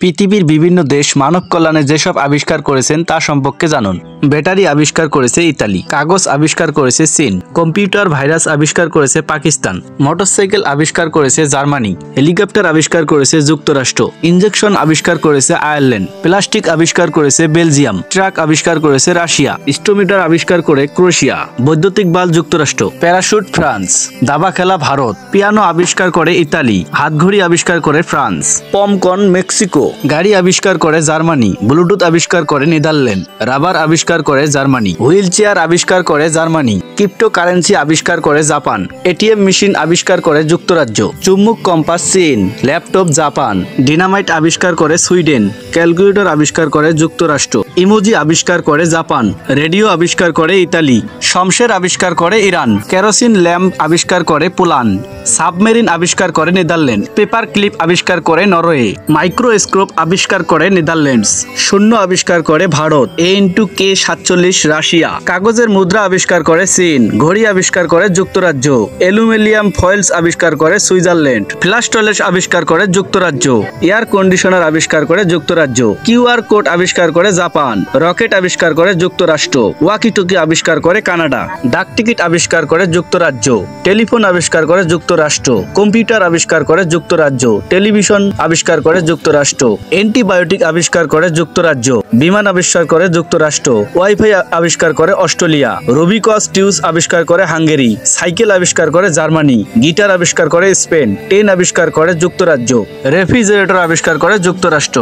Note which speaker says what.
Speaker 1: পৃথিবীর বিভিন্ন দেশ মানব কল্যাণে যেসব আবিষ্কার করেছেন তা সম্পর্কে জানুন। ব্যাটারি আবিষ্কার করেছে ইতালি, কাগজ আবিষ্কার করেছে চীন, কম্পিউটার ভাইরাস আবিষ্কার করেছে পাকিস্তান, মোটরসাইকেল আবিষ্কার করেছে জার্মানি, হেলিকপ্টার আবিষ্কার করেছে যুক্তরাষ্ট্র, ইনজেকশন আবিষ্কার করেছে আয়ারল্যান্ড, প্লাস্টিক আবিষ্কার করেছে বেলজিয়াম, ট্রাক আবিষ্কার করেছে রাশিয়া, স্টোমিটার আবিষ্কার করে ক্রোয়েশিয়া, বৈদ্যুতিক বাল্ব যুক্তরাষ্ট্র, প্যারাশুট ফ্রান্স, দাবা খেলা ভারত, পিয়ানো আবিষ্কার করে ইতালি, হাতঘড়ি আবিষ্কার করে ফ্রান্স, পপকর্ন মেক্সিকো, গাড়ি আবিষ্কার করে জার্মানি, ব্লুটুথ আবিষ্কার করে নেদারল্যান্ড, রাবার আবিষ্কার করে জার্মানি, হুইল চেয়ার আবিষ্কার করে জার্মানি, ক্রিপ্টোকারেন্সি আবিষ্কার করে জাপান, এটিএম মেশিন আবিষ্কার করে যুক্তরাজ্য, চুম্বক কম্পাস চীন, ল্যাপটপ জাপান, ডিনামাইট আবিষ্কার করে সুইডেন, ক্যালকুলেটর আবিষ্কার করে যুক্তরাষ্ট্র, ইমোজি আবিষ্কার করে জাপান, রেডিও আবিষ্কার করে ইতালি, শমশের আবিষ্কার করে ইরান, কেরোসিন ল্যাম্প আবিষ্কার করে পোল্যান্ড, সাবমেরিন আবিষ্কার করে নেদারল্যান্ড, পেপার ক্লিপ আবিষ্কার করে নরওয়ে, মাইক্রোস্কোপ আবিষ্কার করে নেদারল্যান্ডস, শূন্য আবিষ্কার করে ভারত, A×K47 রাশিয়া, কাগজের মুদ্রা আবিষ্কার করে চীন, ঘড়ি আবিষ্কার করে যুক্তরাজ্য, অ্যালুমিনিয়াম ফয়েলস আবিষ্কার করে সুইজারল্যান্ড, ফ্ল্যাশ টয়লেট আবিষ্কার করে যুক্তরাজ্য, এয়ার কন্ডিশনার আবিষ্কার করে যুক্তরাজ্য, কিউআর কোড আবিষ্কার করে জাপান, রকেট আবিষ্কার করে যুক্তরাষ্ট্র, ওয়াকিটকি আবিষ্কার করে কানাডা, ডাক টিকিট আবিষ্কার করে যুক্তরাজ্য, টেলিফোন আবিষ্কার করে যুক্তরাষ্ট্র, কম্পিউটার আবিষ্কার করে যুক্তরাজ্য, টেলিভিশন আবিষ্কার করে যুক্তরাষ্ট্র, অ্যান্টিবায়োটিক আবিষ্কার করে যুক্তরাজ্য, বিমান আবিষ্কার করে যুক্তরাষ্ট্র, ওয়াইফাই আবিষ্কার করে অস্ট্রেলিয়া, রুবিকস টিউবস আবিষ্কার করে হাঙ্গেরি, সাইকেল আবিষ্কার করে জার্মানি, গিটার আবিষ্কার করে স্পেন, ট্রেন আবিষ্কার করে যুক্তরাজ্য, রেফ্রিজারেটর আবিষ্কার করে যুক্তরাষ্ট্র।